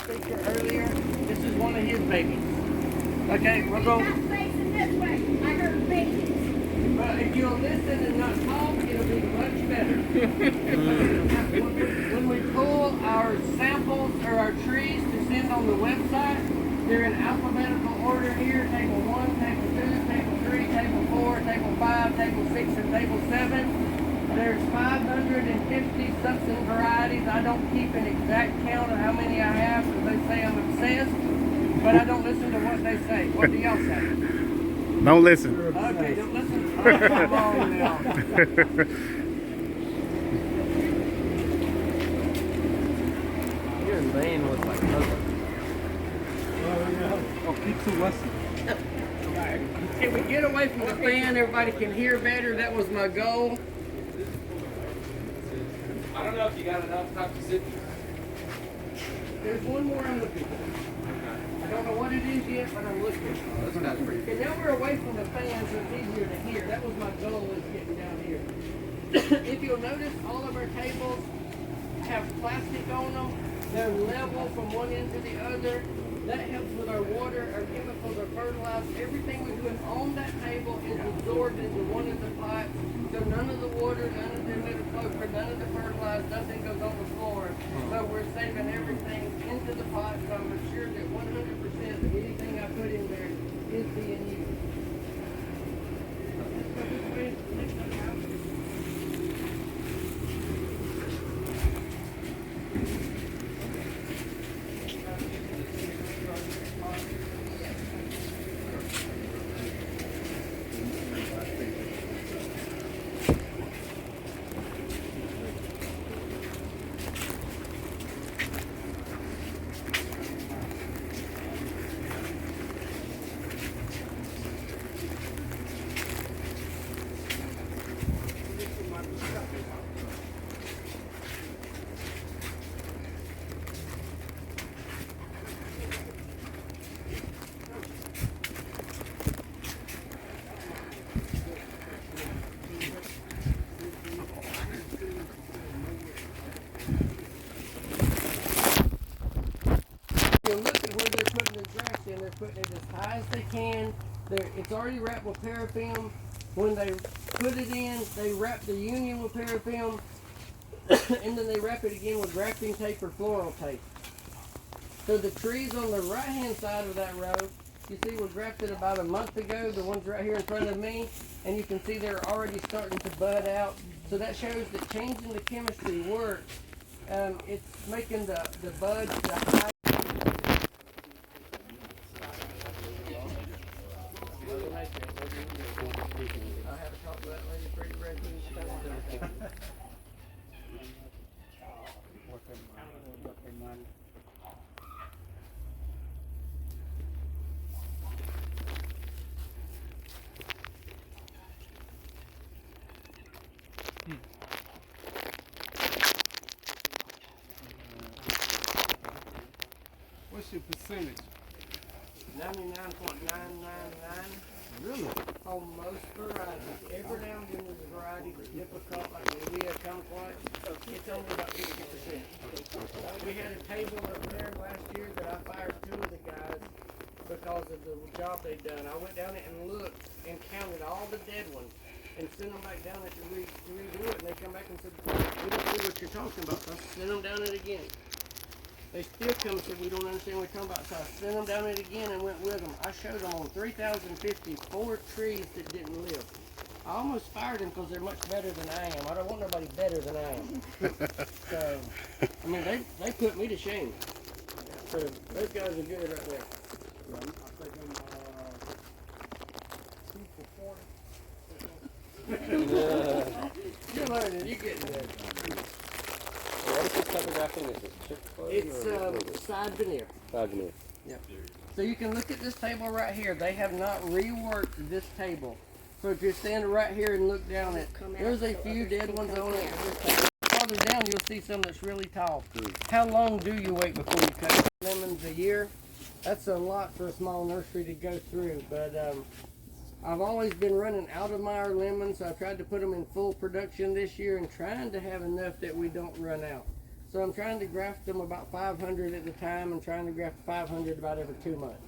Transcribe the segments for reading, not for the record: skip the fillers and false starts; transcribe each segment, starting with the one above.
picture earlier. This is one of his babies. Okay, we'll go. Stop facing this way. I heard babies. But if you'll listen and not talk, it'll be much better. When we pull our samples or our trees to send on the website, they're in alphabetical order here. Table 1, table 2, table 3, table 4, table 5, table 6, and table 7. There's 550 something varieties. I don't keep an exact count of how many I have because they say I'm obsessed, but I don't listen to what they say. What do y'all say? Don't listen. Okay, don't listen. Oh, come on now. You're laying with my cousin. Oh, pizza Western. Can we get away from the fan? Everybody can hear better. That was my goal. I don't know if you got enough time to sit here. There's one more I'm looking for. I don't know what it is yet, but I'm looking. That's kind of pretty. And now we're away from the fans, so it's easier to hear. That was my goal, is getting down here. If you'll notice, all of our tables have plastic on them. They're level from one end to the other. That helps with our water, our chemicals, our fertilizer. Everything we do on that table is absorbed into one of the pipes. So none of the water, none of the metaflow, none of the fertilizer, nothing goes on the floor. So we're saving everything into the pot. So I'm assured that 100% of anything I put in there is being used. Look at where they're putting the grass in. They're putting it as high as they can. It's already wrapped with paraffin. When they put it in, they wrap the union with paraffin, and then they wrap it again with grafting tape or floral tape. So the trees on the right-hand side of that row, you see were grafted about a month ago, the ones right here in front of me, and you can see they're already starting to bud out. So that shows that changing the chemistry works. It's making the buds the high. I have a talk to that lady pretty regularly. What's your percentage? 99.999. Really? On most varieties. Every now and then there's a variety that's difficult, like the India kumquat. It's only about 50%. We had a table up there last year that I fired 2 of the guys because of the job they'd done. I went down there and looked and counted all the dead ones and sent them back down there to redo it. And they come back and said, we don't see what you're talking about. So I sent them down it again. They still come and said, we don't understand what you're talking about. So I sent them down it again and went with them. I showed them on 3,050, 4 trees that didn't live. I almost fired them because they're much better than I am. I don't want nobody better than I am. So, I mean, they put me to shame. So those guys are good right there. I think I'm 2 for 40. You're learning. You're getting there. What is this type of grafting? Is it chip clay? It's side veneer. Side veneer. Yep. So you can look at this table right here. They have not reworked this table. So if you're standing right here and look down it, there's a few dead ones on it. Farther down, you'll see some that's really tall. How long do you wait before you cut lemons? A year? That's a lot for a small nursery to go through. But I've always been running out of Meyer lemons, so I tried to put them in full production this year and trying to have enough that we don't run out. So I'm trying to graft them about 500 at a time and trying to graft 500 about every 2 months.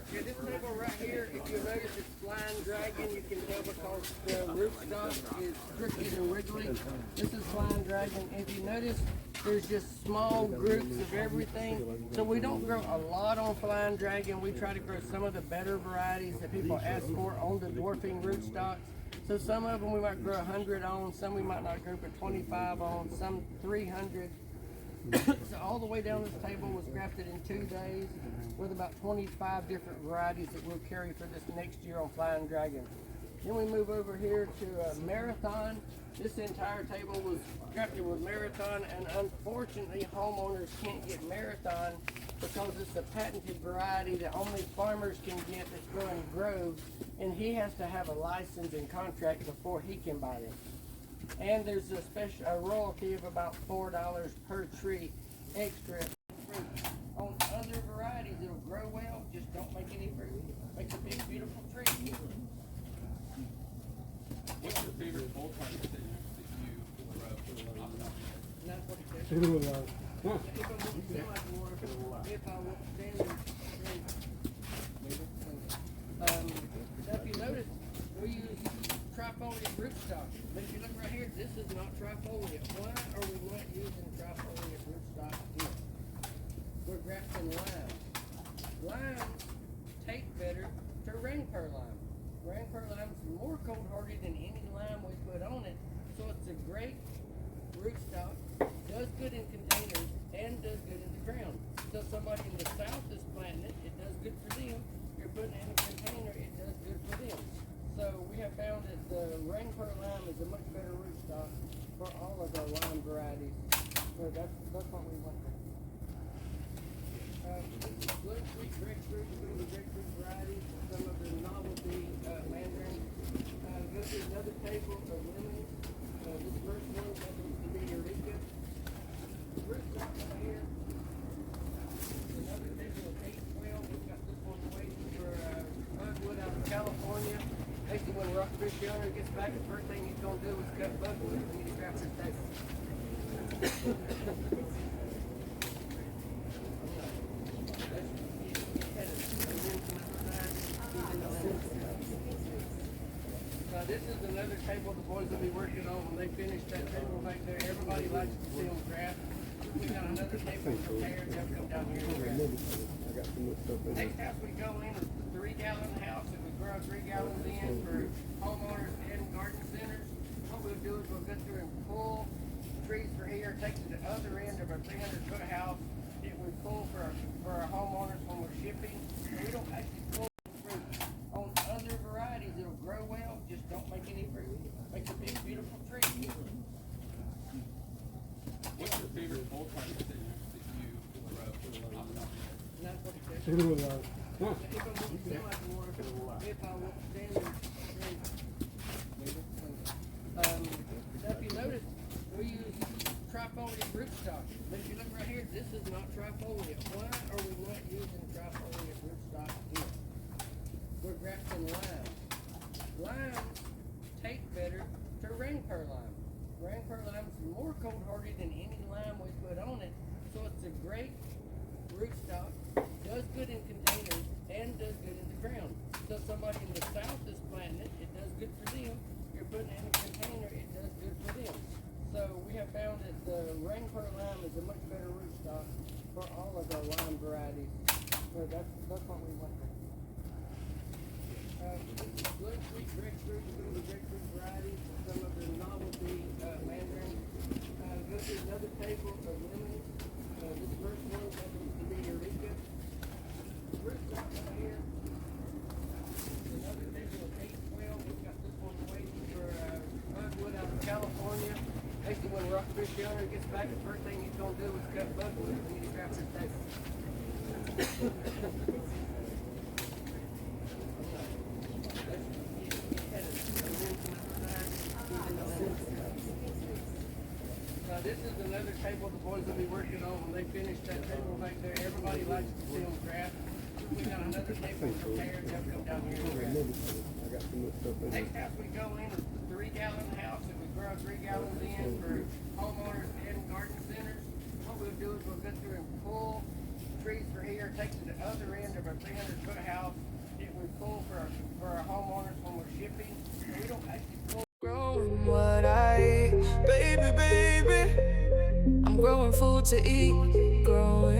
Okay, this table right here, if you notice it's flying dragon, you can tell because the rootstock is crooked and wiggly. This is flying dragon. If you notice, there's just small groups of everything. So we don't grow a lot on flying dragon. We try to grow some of the better varieties that people ask for on the dwarfing rootstocks. So some of them we might grow 100 on, some we might not grow but 25 on, some 300. So all the way down this table was grafted in 2 days with about 25 different varieties that we'll carry for this next year on Flying Dragon. Then we move over here to Marathon. This entire table was grafted with Marathon, and unfortunately homeowners can't get Marathon because it's a patented variety that only farmers can get that's growing groves, and he has to have a license and contract before he can buy them. And there's a royalty of about $4 per tree extra fruit. On other varieties, it'll grow well, just don't make any fruit. Makes a big, beautiful tree. What's your favorite pole type that you grow? Not what it says. If I won't stand like water, if I won't stand now if you notice, we use trifoliate rootstock. But if you look right here, this is not trifoliate. Why are we not using trifoliate rootstock here? We're grafting lime. Limes take better to rain pearl lime. Rain pearl lime is more cold hardy than any lime we put on it, so it's a great rootstock, does good in containers, and does good in the ground. So somebody in the south is planting it, it does good for them. You're putting it in a container, it does good for them. So we have found that the rain pearl lime is a much better rootstock for all of our lime varieties. So that's what we want to do. Blood sweet grapefruit, some of the grapefruit varieties, some of the novelty mandarins. Go to another table of lemons. This first one happens to be Eureka. Rootstock right here. Another table of 812. We've got this one waiting for bugwood out of California. Basically, when rockfish owner gets back, the first thing he's going to do is cut bugwood and he's grab this table. This is another table the boys will be working on when they finish that table back there. Everybody likes to see them craft. We got another table prepared. They'll come down here and craft. Next house we go in is the 3-gallon house that we grow 3 gallons in for homeowners and garden centers. What we'll do is we'll go through and pull trees for here, take to the other end of our 300-foot house. It we pull for our homeowners when we're shipping. So we don't actually pull fruit. On other varieties, it'll grow well, just don't make any fruit. Makes a big, beautiful tree. What's your favorite pole type that you grow? Not what it says. If I won't stand like water, if I won't stand now if you notice, we use trifoliate rootstock. But if you look right here, this is not trifoliate. Why are we not using trifoliate rootstock here? We're grafting lime. Limes take better to rain pearl lime. Rain pearl lime is more cold hardy than any lime we put on it, so it's a great rootstock, does good in containers, and does good in the ground. So somebody in the south is planting it, it does good for them. You're putting it in a container, it does good for them. So we have found that the rain pearl lime is a much better rootstock for all of our lime varieties. So that's what we want to do. Blood sweet grapefruit, some of the grapefruit varieties, some of the novelty mandarins. Go to another table of lemons. This first one happens to be Eureka. Rootstock right here. Another table of 812. We've got this one waiting for bugwood out of California. Basically, when rockfish owner gets back, the first thing he's going to do is cut bugwood and he's grab this table. This is another table the boys will be working on when they finish that table back there. Everybody likes to see them craft. we got another table prepared, they'll come down here and grab it. Next house we go in is the 3-gallon house, and we grow 3 gallons in for homeowners and garden centers. What we'll do is we'll go through and pull trees for here, take to the other end of our 300-foot house that we pull for our homeowners when we're shipping. And we don't actually pull. Growing what I eat, baby, baby. I'm growing food to eat, growing